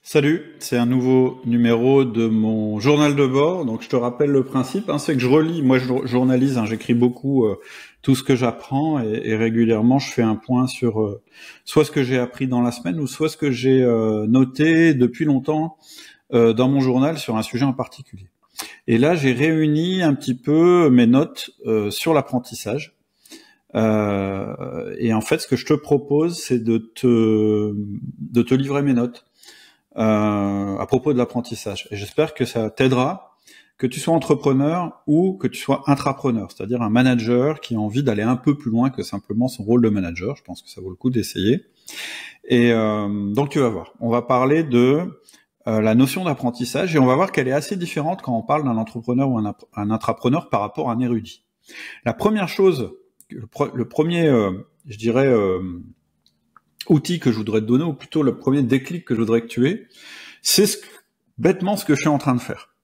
Salut, c'est un nouveau numéro de mon journal de bord. Donc je te rappelle le principe, c'est que je relis, moi je journalise, j'écris beaucoup tout ce que j'apprends et régulièrement je fais un point sur soit ce que j'ai appris dans la semaine ou soit ce que j'ai noté depuis longtemps dans mon journal sur un sujet en particulier. Et là j'ai réuni un petit peu mes notes sur l'apprentissage. Et en fait ce que je te propose c'est de te livrer mes notes à propos de l'apprentissage. Et j'espère que ça t'aidera, que tu sois entrepreneur ou que tu sois intrapreneur, c'est-à-dire un manager qui a envie d'aller un peu plus loin que simplement son rôle de manager. Je pense que ça vaut le coup d'essayer. Et donc tu vas voir, on va parler de la notion d'apprentissage et on va voir qu'elle est assez différente quand on parle d'un entrepreneur ou un intrapreneur par rapport à un érudit. La première chose, le premier, je dirais, outil que je voudrais te donner, ou plutôt le premier déclic que je voudrais que tu aies, c'est bêtement ce que je suis en train de faire.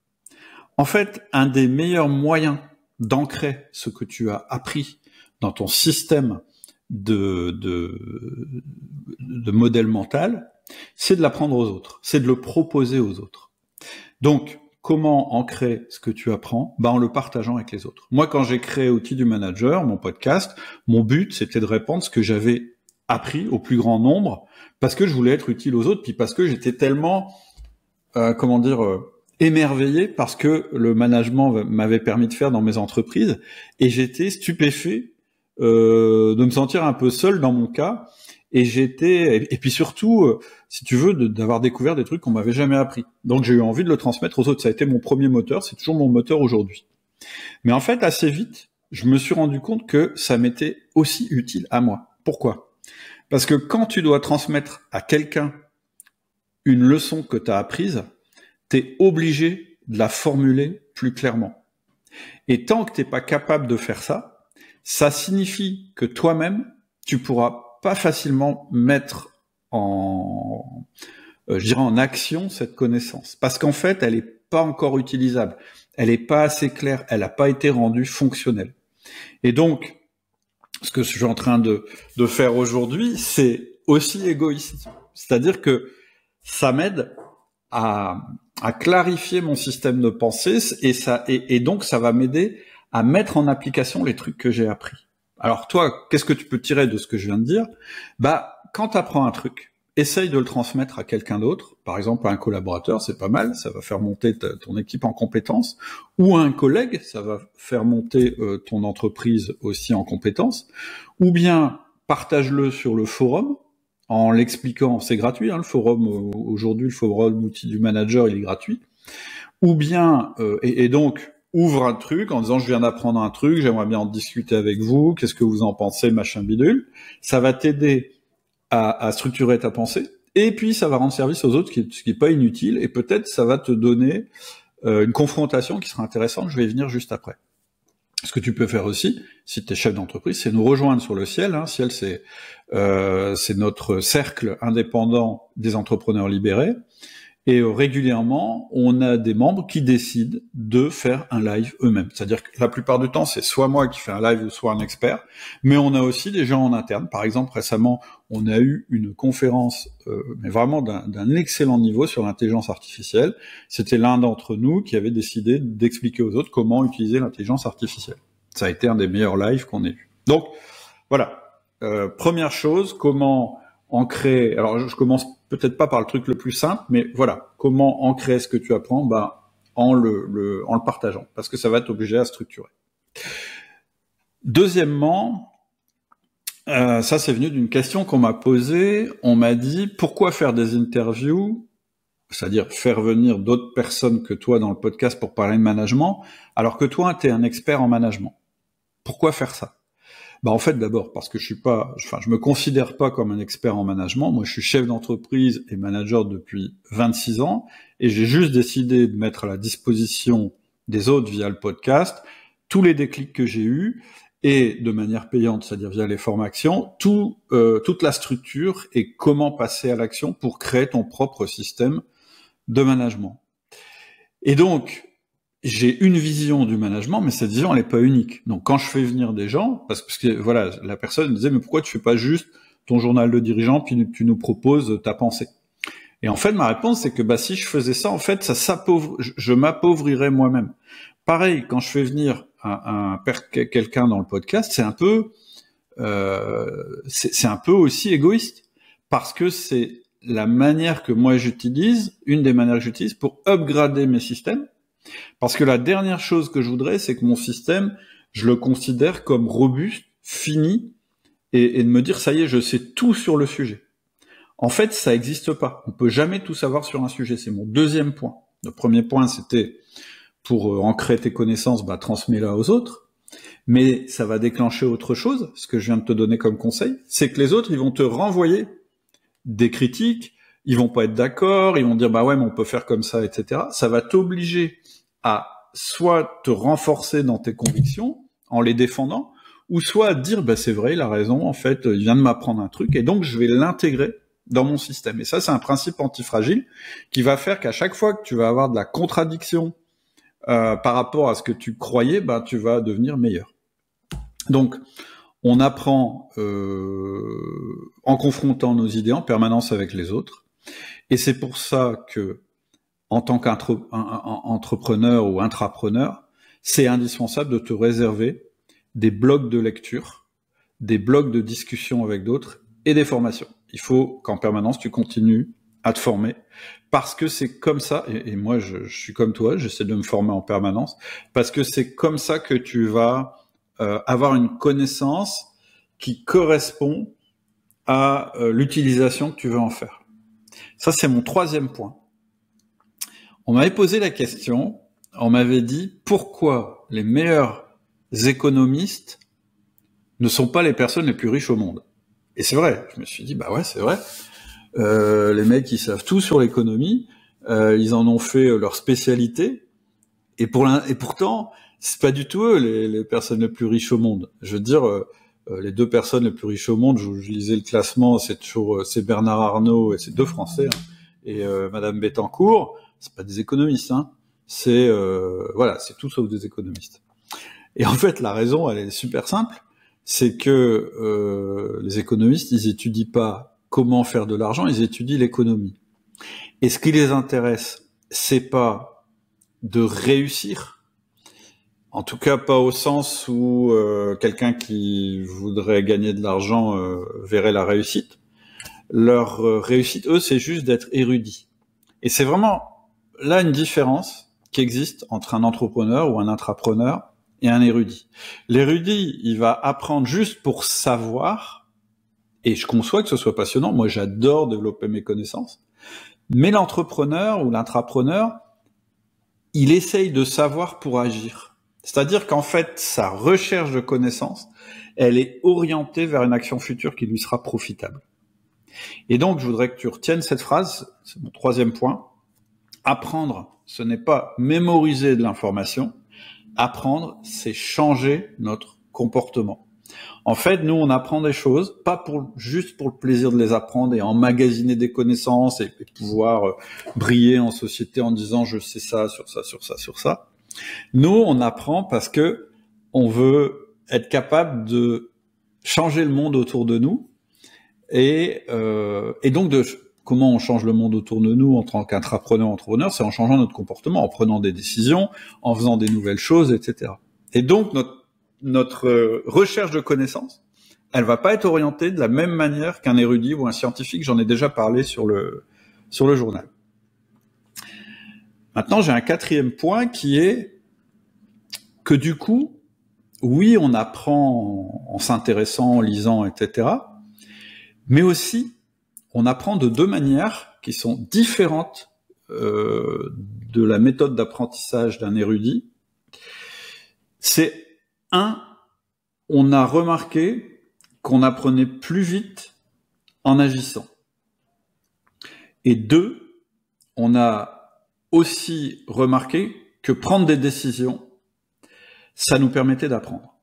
En fait, un des meilleurs moyens d'ancrer ce que tu as appris dans ton système de modèle mental, c'est de l'apprendre aux autres, c'est de le proposer aux autres. Donc, comment ancrer ce que tu apprends? En le partageant avec les autres. Moi, quand j'ai créé Outils du Manager, mon podcast, mon but, c'était de répandre ce que j'avais appris au plus grand nombre, parce que je voulais être utile aux autres, puis parce que j'étais tellement, émerveillé parce que le management m'avait permis de faire dans mes entreprises, et j'étais stupéfait de me sentir un peu seul dans mon cas, et puis surtout, si tu veux, d'avoir découvert des trucs qu'on m'avait jamais appris. Donc j'ai eu envie de le transmettre aux autres. Ça a été mon premier moteur, c'est toujours mon moteur aujourd'hui. Mais en fait, assez vite, je me suis rendu compte que ça m'était aussi utile à moi. Pourquoi ? Parce que quand tu dois transmettre à quelqu'un une leçon que tu as apprise, tu es obligé de la formuler plus clairement. Et tant que tu n'es pas capable de faire ça, ça signifie que toi-même, tu pourras pas facilement mettre en action cette connaissance. Parce qu'en fait, elle n'est pas encore utilisable. Elle n'est pas assez claire. Elle n'a pas été rendue fonctionnelle. Et donc, ce que je suis en train de faire aujourd'hui, c'est aussi égoïste. C'est-à-dire que ça m'aide à clarifier mon système de pensée et donc ça va m'aider à mettre en application les trucs que j'ai appris. Alors toi, qu'est-ce que tu peux tirer de ce que je viens de dire ? Quand tu apprends un truc, essaye de le transmettre à quelqu'un d'autre, par exemple à un collaborateur, c'est pas mal, ça va faire monter ton équipe en compétences, ou à un collègue, ça va faire monter ton entreprise aussi en compétences, ou bien partage-le sur le forum, en l'expliquant, c'est gratuit, le forum, aujourd'hui le forum Outils du Manager, il est gratuit, ou bien, et donc, ouvre un truc en disant je viens d'apprendre un truc, j'aimerais bien en discuter avec vous, qu'est-ce que vous en pensez, machin bidule, ça va t'aider à structurer ta pensée, et puis ça va rendre service aux autres, ce qui est pas inutile, et peut-être ça va te donner une confrontation qui sera intéressante, je vais y venir juste après. Ce que tu peux faire aussi, si tu es chef d'entreprise, c'est nous rejoindre sur le Ciel. Ciel, c'est notre cercle indépendant des entrepreneurs libérés. Et régulièrement, on a des membres qui décident de faire un live eux-mêmes. C'est-à-dire que la plupart du temps, c'est soit moi qui fais un live ou soit un expert, mais on a aussi des gens en interne. Par exemple, récemment, on a eu une conférence, mais vraiment d'un excellent niveau sur l'intelligence artificielle. C'était l'un d'entre nous qui avait décidé d'expliquer aux autres comment utiliser l'intelligence artificielle. Ça a été un des meilleurs lives qu'on ait eu. Donc, voilà. Première chose, comment ancrer, alors je commence peut-être pas par le truc le plus simple, mais voilà, comment ancrer ce que tu apprends, en le partageant, parce que ça va t'obliger à structurer. Deuxièmement, ça c'est venu d'une question qu'on m'a posée, on m'a dit pourquoi faire des interviews, c'est-à-dire faire venir d'autres personnes que toi dans le podcast pour parler de management, alors que toi t'es un expert en management. Pourquoi faire ça ? En fait, d'abord, parce que je me considère pas comme un expert en management. Moi, je suis chef d'entreprise et manager depuis 26 ans, et j'ai juste décidé de mettre à la disposition des autres via le podcast tous les déclics que j'ai eus, et de manière payante, c'est-à-dire via les formations, toute la structure et comment passer à l'action pour créer ton propre système de management. Et donc, j'ai une vision du management, mais cette vision, elle n'est pas unique. Donc, quand je fais venir des gens, parce que voilà, la personne me disait, mais pourquoi tu fais pas juste ton journal de dirigeant, puis tu nous proposes ta pensée? Et en fait, ma réponse, c'est que si je faisais ça, en fait, je m'appauvrirais moi-même. Pareil, quand je fais venir quelqu'un dans le podcast, c'est un peu aussi égoïste, parce que c'est la manière que moi j'utilise, une des manières que j'utilise pour upgrader mes systèmes, parce que la dernière chose que je voudrais, c'est que mon système, je le considère comme robuste, fini, et de me dire, ça y est, je sais tout sur le sujet. En fait, ça n'existe pas. On peut jamais tout savoir sur un sujet. C'est mon deuxième point. Le premier point, c'était pour ancrer tes connaissances, transmets-la aux autres. Mais ça va déclencher autre chose. Ce que je viens de te donner comme conseil, c'est que les autres, ils vont te renvoyer des critiques. Ils vont pas être d'accord. Ils vont dire, ouais, mais on peut faire comme ça, etc. Ça va t'obliger à soit te renforcer dans tes convictions en les défendant, ou soit à dire, c'est vrai, il a raison. En fait, il vient de m'apprendre un truc, et donc je vais l'intégrer dans mon système. Et ça, c'est un principe antifragile qui va faire qu'à chaque fois que tu vas avoir de la contradiction par rapport à ce que tu croyais, tu vas devenir meilleur. Donc, on apprend en confrontant nos idées en permanence avec les autres. Et c'est pour ça que, en tant qu'entrepreneur ou intrapreneur, c'est indispensable de te réserver des blocs de lecture, des blocs de discussion avec d'autres et des formations. Il faut qu'en permanence, tu continues à te former, parce que c'est comme ça, et moi je suis comme toi, j'essaie de me former en permanence, parce que c'est comme ça que tu vas avoir une connaissance qui correspond à l'utilisation que tu veux en faire. Ça, c'est mon troisième point. On m'avait posé la question, on m'avait dit pourquoi les meilleurs économistes ne sont pas les personnes les plus riches au monde. Et c'est vrai, je me suis dit, ouais, c'est vrai. Les mecs, ils savent tout sur l'économie, ils en ont fait leur spécialité, et pourtant, c'est pas du tout eux les personnes les plus riches au monde. Je veux dire, les deux personnes les plus riches au monde, je lisais le classement, c'est Bernard Arnault, et c'est deux Français, et Madame Bettencourt, c'est pas des économistes, c'est tout sauf des économistes. Et en fait, la raison, elle est super simple, c'est que les économistes, ils étudient pas comment faire de l'argent, ils étudient l'économie. Et ce qui les intéresse, c'est pas de réussir, en tout cas pas au sens où quelqu'un qui voudrait gagner de l'argent verrait la réussite. Leur réussite, eux, c'est juste d'être érudit. Et c'est vraiment là une différence qui existe entre un entrepreneur ou un intrapreneur et un érudit. L'érudit, il va apprendre juste pour savoir, et je conçois que ce soit passionnant, moi j'adore développer mes connaissances, mais l'entrepreneur ou l'intrapreneur, il essaye de savoir pour agir. C'est-à-dire qu'en fait, sa recherche de connaissances, elle est orientée vers une action future qui lui sera profitable. Et donc, je voudrais que tu retiennes cette phrase, c'est mon troisième point. Apprendre, ce n'est pas mémoriser de l'information. Apprendre, c'est changer notre comportement. En fait, nous, on apprend des choses, pas juste pour le plaisir de les apprendre et emmagasiner des connaissances et pouvoir briller en société en disant je sais ça, sur ça, sur ça, sur ça. Nous, on apprend parce que on veut être capable de changer le monde autour de nous et donc comment on change le monde autour de nous en tant qu'intrapreneur, c'est en changeant notre comportement, en prenant des décisions, en faisant des nouvelles choses, etc. Et donc, notre recherche de connaissances, elle va pas être orientée de la même manière qu'un érudit ou un scientifique. J'en ai déjà parlé sur le journal. Maintenant, j'ai un quatrième point qui est que du coup, oui, on apprend en s'intéressant, en lisant, etc. Mais aussi, on apprend de deux manières qui sont différentes de la méthode d'apprentissage d'un érudit. C'est on a remarqué qu'on apprenait plus vite en agissant. Et deux, on a aussi remarqué que prendre des décisions, ça nous permettait d'apprendre.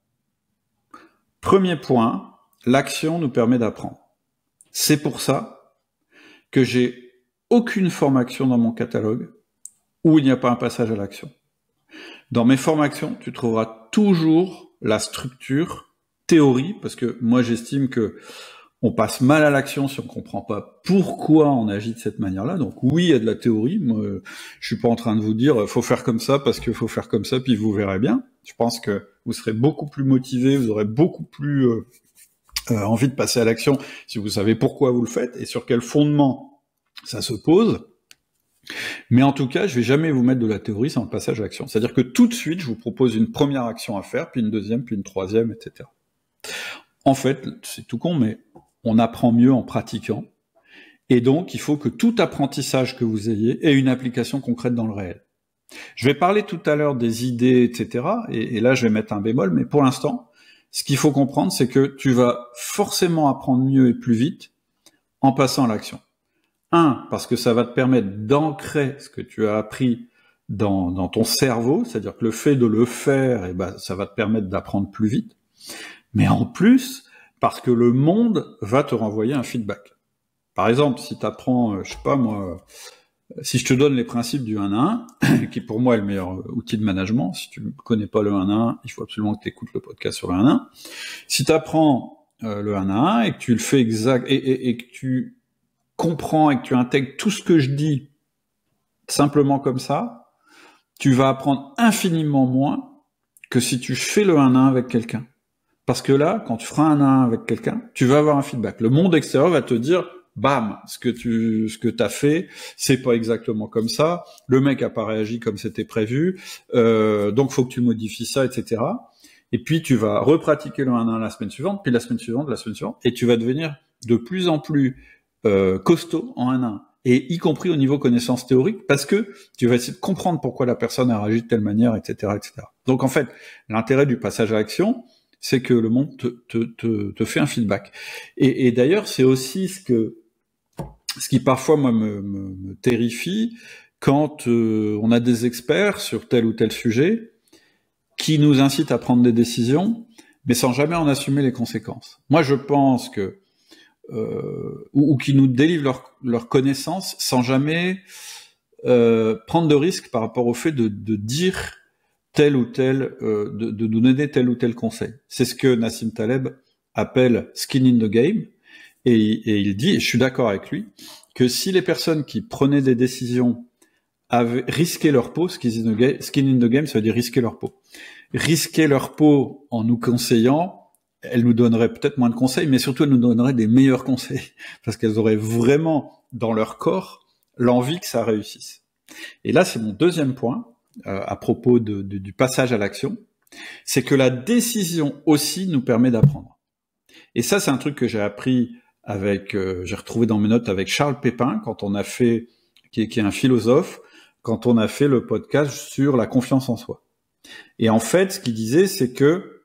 Premier point, l'action nous permet d'apprendre. C'est pour ça que j'ai aucune formation dans mon catalogue où il n'y a pas un passage à l'action. Dans mes formations, tu trouveras toujours la structure théorie, parce que moi j'estime que On passe mal à l'action si on comprend pas pourquoi on agit de cette manière-là. Donc oui, il y a de la théorie. Moi, je suis pas en train de vous dire faut faire comme ça parce qu'il faut faire comme ça, puis vous verrez bien. Je pense que vous serez beaucoup plus motivé, vous aurez beaucoup plus envie de passer à l'action si vous savez pourquoi vous le faites et sur quel fondement ça se pose. Mais en tout cas, je vais jamais vous mettre de la théorie sans le passage à l'action. C'est-à-dire que tout de suite, je vous propose une première action à faire, puis une deuxième, puis une troisième, etc. En fait, c'est tout con, mais on apprend mieux en pratiquant. Et donc, il faut que tout apprentissage que vous ayez ait une application concrète dans le réel. Je vais parler tout à l'heure des idées, etc. Et là, je vais mettre un bémol, mais pour l'instant, ce qu'il faut comprendre, c'est que tu vas forcément apprendre mieux et plus vite en passant à l'action. Parce que ça va te permettre d'ancrer ce que tu as appris dans ton cerveau, c'est-à-dire que le fait de le faire, ça va te permettre d'apprendre plus vite. Mais en plus, parce que le monde va te renvoyer un feedback. Par exemple, si tu apprends, je sais pas moi, si je te donne les principes du 1 à 1, qui pour moi est le meilleur outil de management, si tu ne connais pas le 1 à 1, il faut absolument que tu écoutes le podcast sur le 1 à 1. Si tu apprends le 1 à 1 et que tu le fais exact et que tu comprends et que tu intègres tout ce que je dis simplement comme ça, tu vas apprendre infiniment moins que si tu fais le 1 à 1 avec quelqu'un. Parce que là, quand tu feras un à un avec quelqu'un, tu vas avoir un feedback. Le monde extérieur va te dire, bam, ce que t'as fait, c'est pas exactement comme ça. Le mec a pas réagi comme c'était prévu. Donc faut que tu modifies ça, etc. Et puis tu vas repratiquer le 1 à 1 la semaine suivante, puis la semaine suivante, et tu vas devenir de plus en plus costaud en 1 à 1. Et y compris au niveau connaissance théorique, parce que tu vas essayer de comprendre pourquoi la personne a réagi de telle manière, etc., etc. Donc en fait, l'intérêt du passage à l'action, c'est que le monde te fait un feedback. Et d'ailleurs, c'est aussi ce qui parfois moi me terrifie quand on a des experts sur tel ou tel sujet qui nous incitent à prendre des décisions, mais sans jamais en assumer les conséquences. Moi, je pense que ou qui nous délivrent leur connaissance sans jamais prendre de risques par rapport au fait de dire tel ou tel, de nous donner tel ou tel conseil. C'est ce que Nassim Taleb appelle skin in the game, et il dit, et je suis d'accord avec lui, que si les personnes qui prenaient des décisions avaient risqué leur peau, skin in the game, ça veut dire risquer leur peau. Risquer leur peau en nous conseillant, elles nous donneraient peut-être moins de conseils, mais surtout elles nous donneraient des meilleurs conseils, parce qu'elles auraient vraiment dans leur corps l'envie que ça réussisse. Et là, c'est mon deuxième point, à propos du passage à l'action, c'est que la décision aussi nous permet d'apprendre. Et ça, c'est un truc que j'ai appris j'ai retrouvé dans mes notes avec Charles Pépin, quand on a fait, qui est un philosophe, quand on a fait le podcast sur la confiance en soi. Et en fait, ce qu'il disait, c'est que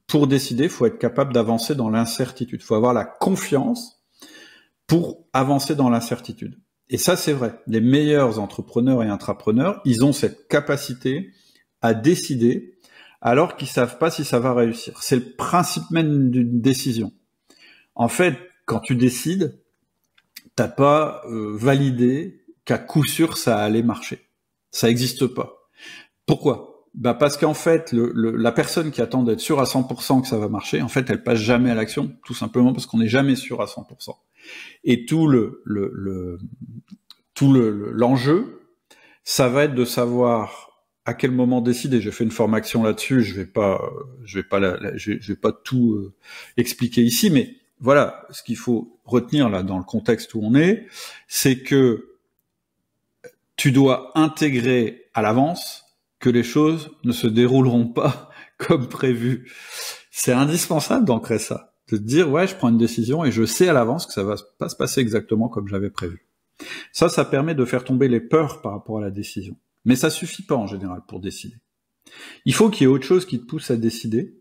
pour décider, il faut être capable d'avancer dans l'incertitude. Il faut avoir la confiance pour avancer dans l'incertitude. Et ça, c'est vrai. Les meilleurs entrepreneurs et intrapreneurs, ils ont cette capacité à décider alors qu'ils savent pas si ça va réussir. C'est le principe même d'une décision. En fait, quand tu décides, t'as pas validé qu'à coup sûr ça allait marcher. Ça existe pas. Pourquoi ? Parce qu'en fait, la personne qui attend d'être sûre à 100% que ça va marcher, en fait, elle passe jamais à l'action, tout simplement parce qu'on n'est jamais sûr à 100%. Et tout l'enjeu, ça va être de savoir à quel moment décider. J'ai fait une formation là-dessus, je vais pas tout expliquer ici, mais voilà, ce qu'il faut retenir là dans le contexte où on est, c'est que tu dois intégrer à l'avance que les choses ne se dérouleront pas comme prévu. C'est indispensable d'ancrer ça, de te dire ouais, je prends une décision et je sais à l'avance que ça va pas se passer exactement comme j'avais prévu. Ça permet de faire tomber les peurs par rapport à la décision. Mais ça suffit pas en général pour décider. Il faut qu'il y ait autre chose qui te pousse à décider.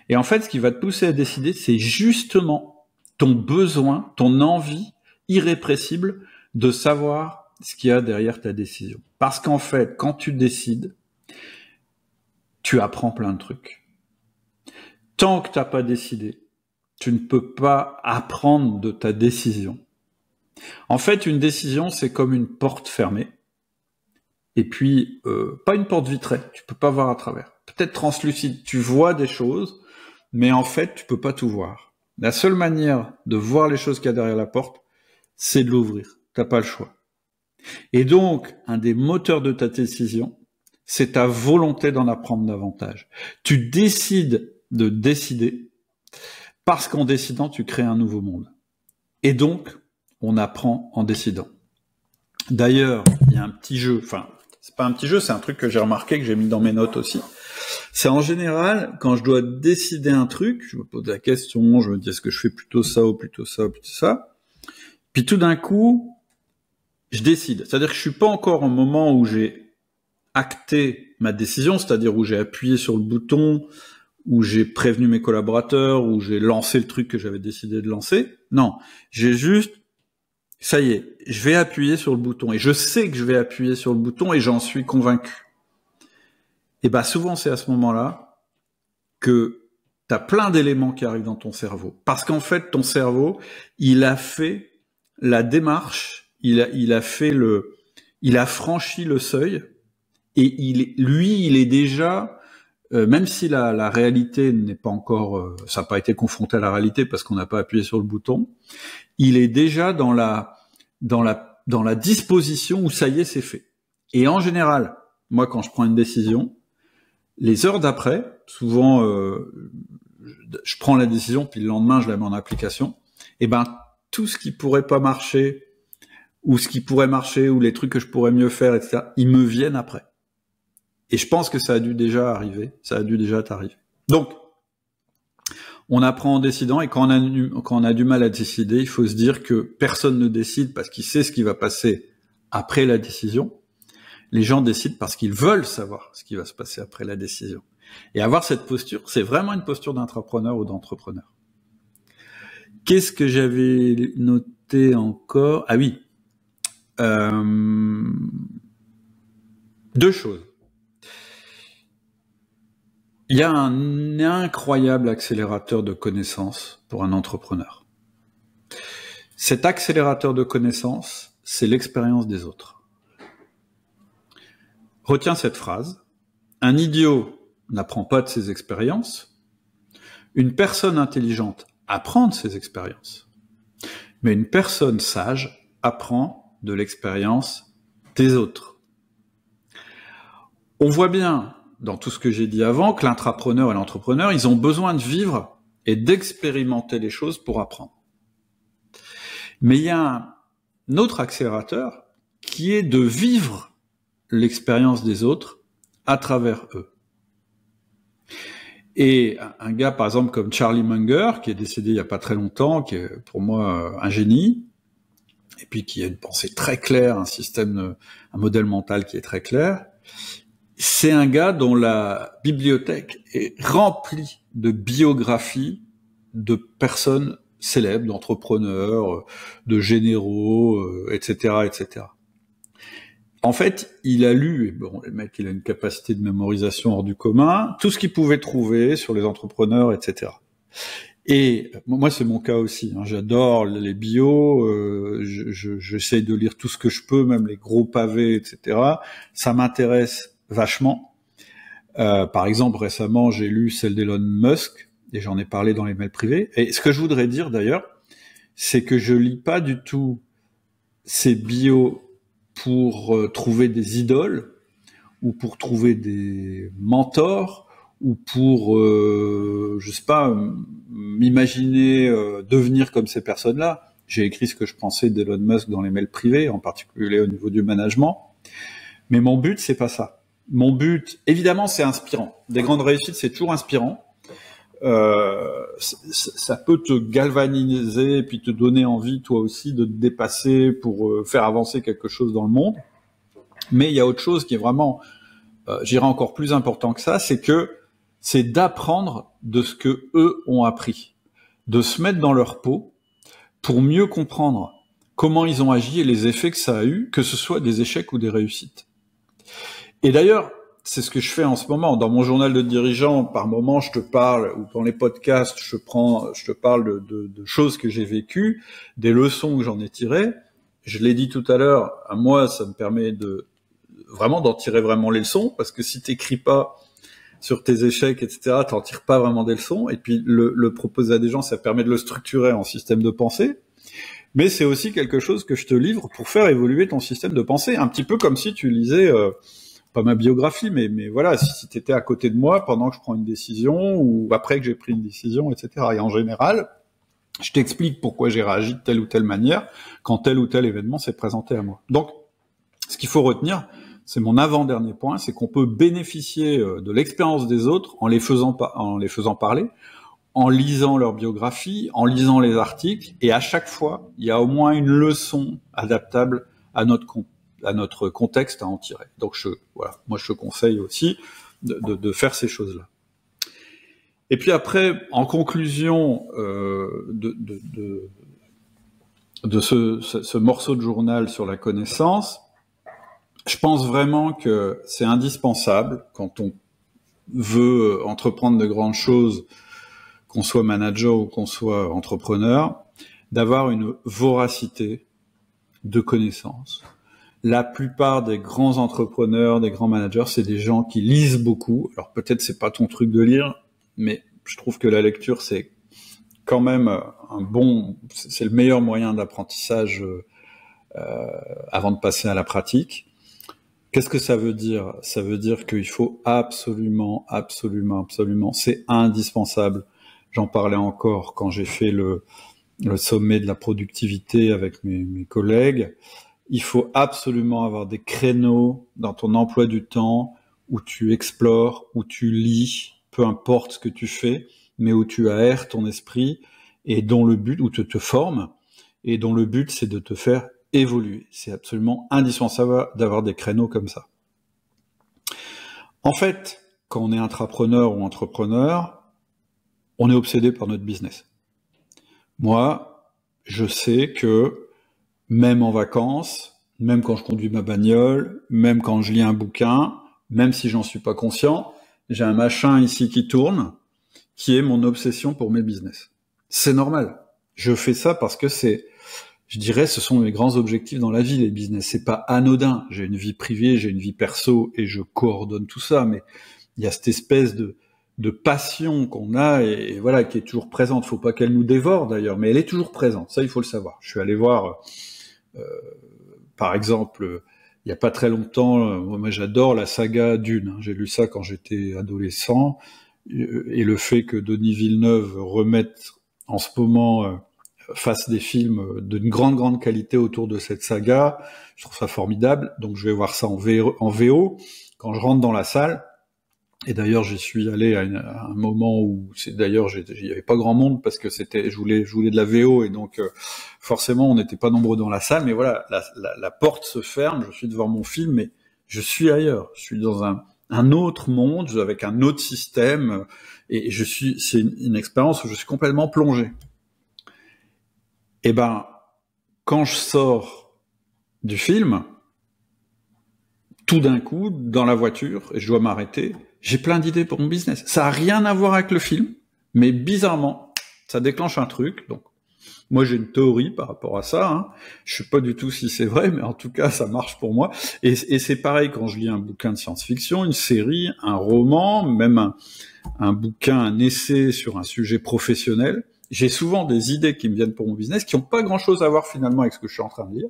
Et en fait, ce qui va te pousser à décider, c'est justement ton besoin, ton envie irrépressible de savoir ce qu'il y a derrière ta décision. Parce qu'en fait, quand tu décides, tu apprends plein de trucs. Tant que tu n'as pas décidé, tu ne peux pas apprendre de ta décision. En fait, une décision, c'est comme une porte fermée. Et puis, pas une porte vitrée, tu peux pas voir à travers. Peut-être translucide, tu vois des choses, mais en fait, tu peux pas tout voir. La seule manière de voir les choses qu'il y a derrière la porte, c'est de l'ouvrir. T'as pas le choix. Et donc, un des moteurs de ta décision, c'est ta volonté d'en apprendre davantage. Tu décides de décider parce qu'en décidant, tu crées un nouveau monde. Et donc, on apprend en décidant. D'ailleurs, il y a un petit jeu, enfin, c'est pas un petit jeu, c'est un truc que j'ai remarqué, que j'ai mis dans mes notes aussi. C'est en général, quand je dois décider un truc, je me pose la question, je me dis est-ce que je fais plutôt ça ou plutôt ça ou plutôt ça. Puis tout d'un coup, je décide. C'est-à-dire que je suis pas encore au moment où j'ai acté ma décision, c'est-à-dire où j'ai appuyé sur le bouton, où j'ai prévenu mes collaborateurs, où j'ai lancé le truc que j'avais décidé de lancer. Non, j'ai juste, ça y est, je vais appuyer sur le bouton. Et je sais que je vais appuyer sur le bouton et j'en suis convaincu. Et ben souvent, c'est à ce moment-là que tu as plein d'éléments qui arrivent dans ton cerveau. Parce qu'en fait, ton cerveau, il a fait la démarche, il a franchi le seuil, et il est déjà, même si la réalité n'est pas encore, ça n'a pas été confronté à la réalité parce qu'on n'a pas appuyé sur le bouton, il est déjà dans la disposition où ça y est, c'est fait. Et en général, moi, quand je prends une décision, les heures d'après, souvent, je prends la décision, puis le lendemain, je la mets en application, et ben, tout ce qui pourrait pas marcher, ou ce qui pourrait marcher, ou les trucs que je pourrais mieux faire, etc., ils me viennent après. Et je pense que ça a dû déjà arriver, ça a dû déjà t'arriver. Donc, on apprend en décidant, et quand on a du mal à décider, il faut se dire que personne ne décide parce qu'il sait ce qui va passer après la décision. Les gens décident parce qu'ils veulent savoir ce qui va se passer après la décision. Et avoir cette posture, c'est vraiment une posture d'intrapreneur ou d'entrepreneur. Qu'est-ce que j'avais noté encore? Ah oui. Deux choses. Il y a un incroyable accélérateur de connaissances pour un entrepreneur. Cet accélérateur de connaissances, c'est l'expérience des autres. Retiens cette phrase. Un idiot n'apprend pas de ses expériences. Une personne intelligente apprend de ses expériences. Mais une personne sage apprend de l'expérience des autres. On voit bien dans tout ce que j'ai dit avant que l'intrapreneur et l'entrepreneur, ils ont besoin de vivre et d'expérimenter les choses pour apprendre. Mais il y a un autre accélérateur qui est de vivre l'expérience des autres à travers eux. Et un gars, par exemple, comme Charlie Munger, qui est décédé il n'y a pas très longtemps, qui est pour moi un génie, et puis qui a une pensée très claire, un modèle mental qui est très clair, c'est un gars dont la bibliothèque est remplie de biographies de personnes célèbres, d'entrepreneurs, de généraux, etc., etc. En fait, il a lu, et bon, le mec, il a une capacité de mémorisation hors du commun, tout ce qu'il pouvait trouver sur les entrepreneurs, etc. Et moi, c'est mon cas aussi. Hein. J'adore les bios, j'essaye de lire tout ce que je peux, même les gros pavés, etc. Ça m'intéresse vachement. Par exemple, récemment, j'ai lu celle d'Elon Musk, et j'en ai parlé dans les mails privés. Et ce que je voudrais dire, d'ailleurs, c'est que je lis pas du tout ces bios pour trouver des idoles, ou pour trouver des mentors, ou pour, je sais pas, m'imaginer devenir comme ces personnes-là. J'ai écrit ce que je pensais d'Elon Musk dans les mails privés, en particulier au niveau du management. Mais mon but, c'est pas ça. Mon but, évidemment, c'est inspirant. Des grandes réussites, c'est toujours inspirant. Ça peut te galvaniser et puis te donner envie, toi aussi, de te dépasser pour faire avancer quelque chose dans le monde. Mais il y a autre chose qui est vraiment, j'irais encore plus important que ça, c'est d'apprendre de ce que eux ont appris, de se mettre dans leur peau pour mieux comprendre comment ils ont agi et les effets que ça a eu, que ce soit des échecs ou des réussites. Et d'ailleurs, c'est ce que je fais en ce moment. Dans mon journal de dirigeant, par moment, je te parle, ou dans les podcasts, je te parle de choses que j'ai vécues, des leçons que j'en ai tirées. Je l'ai dit tout à l'heure, à moi, ça me permet d'en tirer vraiment les leçons, parce que si t'écris pas, sur tes échecs, etc., t'en tires pas vraiment des leçons. Et puis le proposer à des gens, ça permet de le structurer en système de pensée. Mais c'est aussi quelque chose que je te livre pour faire évoluer ton système de pensée, un petit peu comme si tu lisais pas ma biographie, mais voilà, si tu étais à côté de moi pendant que je prends une décision ou après que j'ai pris une décision, etc. Et en général, je t'explique pourquoi j'ai réagi de telle ou telle manière quand tel ou tel événement s'est présenté à moi. Donc, ce qu'il faut retenir, c'est mon avant-dernier point, c'est qu'on peut bénéficier de l'expérience des autres en les faisant parler, en lisant leur biographie, en lisant les articles, et à chaque fois, il y a au moins une leçon adaptable à notre contexte à en tirer. Donc voilà, moi je te conseille aussi de faire ces choses-là. Et puis après, en conclusion de ce morceau de journal sur la connaissance, je pense vraiment que c'est indispensable quand on veut entreprendre de grandes choses, qu'on soit manager ou qu'on soit entrepreneur, d'avoir une voracité de connaissances. La plupart des grands entrepreneurs, des grands managers, c'est des gens qui lisent beaucoup. Alors peut-être c'est pas ton truc de lire, mais je trouve que la lecture c'est quand même c'est le meilleur moyen d'apprentissage avant de passer à la pratique. Qu'est-ce que ça veut dire? Ça veut dire qu'il faut absolument, c'est indispensable. J'en parlais encore quand j'ai fait le sommet de la productivité avec mes collègues. Il faut absolument avoir des créneaux dans ton emploi du temps où tu explores, où tu lis, peu importe ce que tu fais, mais où tu aères ton esprit et dont le but, où tu te formes, et dont le but c'est de te faire évoluer. C'est absolument indispensable d'avoir des créneaux comme ça. En fait, quand on est intrapreneur ou entrepreneur, on est obsédé par notre business. Moi, je sais que même en vacances, même quand je conduis ma bagnole, même quand je lis un bouquin, même si j'en suis pas conscient, j'ai un machin ici qui tourne, qui est mon obsession pour mes business. C'est normal. Je fais ça parce que je dirais, ce sont mes grands objectifs dans la vie, les business. C'est pas anodin. J'ai une vie privée, j'ai une vie perso et je coordonne tout ça, mais il y a cette espèce de passion qu'on a et voilà, qui est toujours présente. Faut pas qu'elle nous dévore d'ailleurs, mais elle est toujours présente. Ça, il faut le savoir. Je suis allé voir, par exemple, il y a pas très longtemps, moi j'adore la saga Dune. J'ai lu ça quand j'étais adolescent et le fait que Denis Villeneuve remette en ce moment fasse des films d'une grande qualité autour de cette saga, je trouve ça formidable. Donc je vais voir ça en VO quand je rentre dans la salle. Et d'ailleurs, j'y suis allé à un moment où il y avait pas grand monde parce que je voulais de la VO et donc forcément on n'était pas nombreux dans la salle. Mais voilà, la porte se ferme, je suis devant mon film, mais je suis ailleurs. Je suis dans un autre monde avec un autre système et c'est une expérience où je suis complètement plongé. Eh ben, quand je sors du film, tout d'un coup, dans la voiture, et je dois m'arrêter, j'ai plein d'idées pour mon business. Ça a rien à voir avec le film, mais bizarrement, ça déclenche un truc. Donc, moi, j'ai une théorie par rapport à ça. Hein. Je sais pas du tout si c'est vrai, mais en tout cas, ça marche pour moi. Et c'est pareil quand je lis un bouquin de science-fiction, une série, un roman, même un bouquin, un essai sur un sujet professionnel. J'ai souvent des idées qui me viennent pour mon business, qui n'ont pas grand-chose à voir finalement avec ce que je suis en train de dire.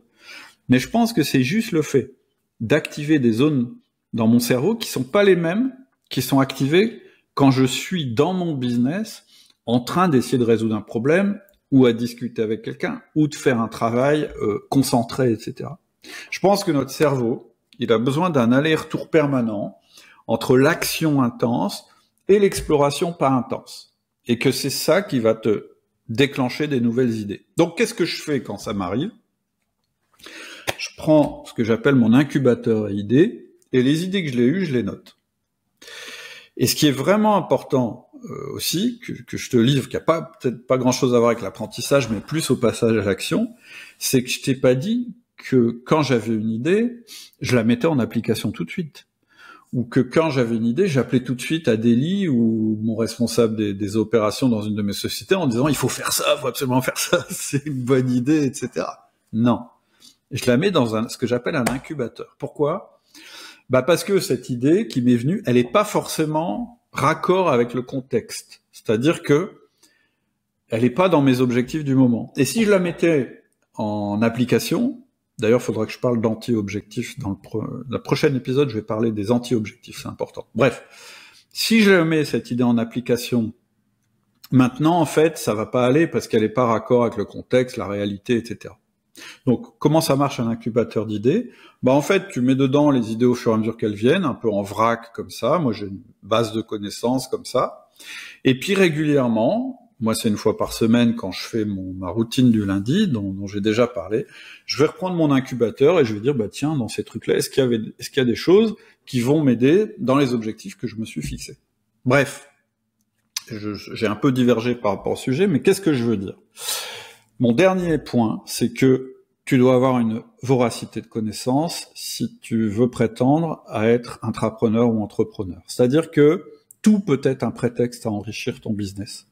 Mais je pense que c'est juste le fait d'activer des zones dans mon cerveau qui sont pas les mêmes, qui sont activées quand je suis dans mon business, en train d'essayer de résoudre un problème, ou à discuter avec quelqu'un, ou de faire un travail concentré, etc. Je pense que notre cerveau, il a besoin d'un aller-retour permanent entre l'action intense et l'exploration pas intense. Et que c'est ça qui va te déclencher des nouvelles idées. Donc, qu'est-ce que je fais quand ça m'arrive? Je prends ce que j'appelle mon incubateur à idées, et les idées que je l'ai eues, je les note. Et ce qui est vraiment important aussi, que je te livre, qui a peut-être pas grand-chose à voir avec l'apprentissage, mais plus au passage à l'action, c'est que je t'ai pas dit que quand j'avais une idée, je la mettais en application tout de suite. Ou que quand j'avais une idée, j'appelais tout de suite Adélie ou mon responsable des opérations dans une de mes sociétés en disant « il faut faire ça, il faut absolument faire ça, c'est une bonne idée, etc. » Non. Je la mets dans ce que j'appelle un incubateur. Pourquoi? Parce que cette idée qui m'est venue, elle n'est pas forcément raccord avec le contexte. C'est-à-dire que elle n'est pas dans mes objectifs du moment. Et si je la mettais en application, d'ailleurs, il faudra que je parle d'anti-objectifs dans le prochain épisode, je vais parler des anti-objectifs, c'est important. Bref, si je mets cette idée en application, maintenant, en fait, ça va pas aller parce qu'elle n'est pas raccord avec le contexte, la réalité, etc. Donc, comment ça marche un incubateur d'idées? En fait, tu mets dedans les idées au fur et à mesure qu'elles viennent, un peu en vrac comme ça. Moi, j'ai une base de connaissances comme ça. Et puis, régulièrement, moi, c'est une fois par semaine quand je fais ma routine du lundi, dont j'ai déjà parlé, je vais reprendre mon incubateur et je vais dire, tiens, dans ces trucs-là, est-ce qu'il y a des choses qui vont m'aider dans les objectifs que je me suis fixés? Bref. J'ai un peu divergé par rapport au sujet, mais qu'est-ce que je veux dire? Mon dernier point, c'est que tu dois avoir une voracité de connaissances si tu veux prétendre à être intrapreneur ou entrepreneur. C'est-à-dire que tout peut être un prétexte à enrichir ton business.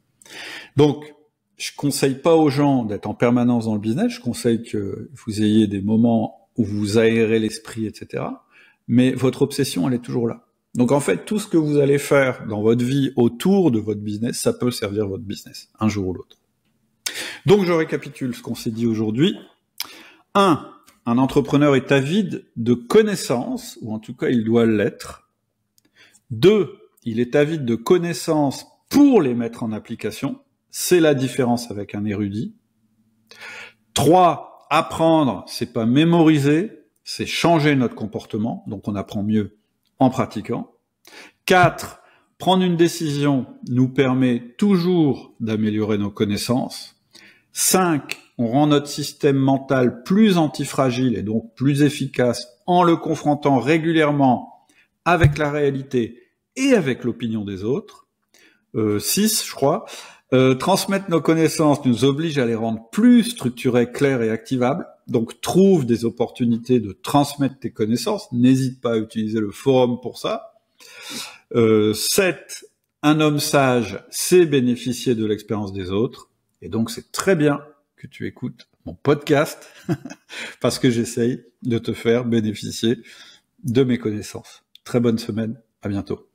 Donc, je conseille pas aux gens d'être en permanence dans le business, je conseille que vous ayez des moments où vous aérez l'esprit, etc. Mais votre obsession, elle est toujours là. Donc en fait, tout ce que vous allez faire dans votre vie autour de votre business, ça peut servir votre business, un jour ou l'autre. Donc je récapitule ce qu'on s'est dit aujourd'hui. 1. Un entrepreneur est avide de connaissances, ou en tout cas il doit l'être. 2. Il est avide de connaissances pour les mettre en application. C'est la différence avec un érudit. 3. Apprendre, c'est pas mémoriser, c'est changer notre comportement, donc on apprend mieux en pratiquant. 4. Prendre une décision nous permet toujours d'améliorer nos connaissances. 5. On rend notre système mental plus antifragile et donc plus efficace en le confrontant régulièrement avec la réalité et avec l'opinion des autres. 6, je crois. Transmettre nos connaissances nous oblige à les rendre plus structurées, claires et activables. Donc, trouve des opportunités de transmettre tes connaissances. N'hésite pas à utiliser le forum pour ça. 7. Un homme sage sait bénéficier de l'expérience des autres. Et donc, c'est très bien que tu écoutes mon podcast parce que j'essaye de te faire bénéficier de mes connaissances. Très bonne semaine. À bientôt.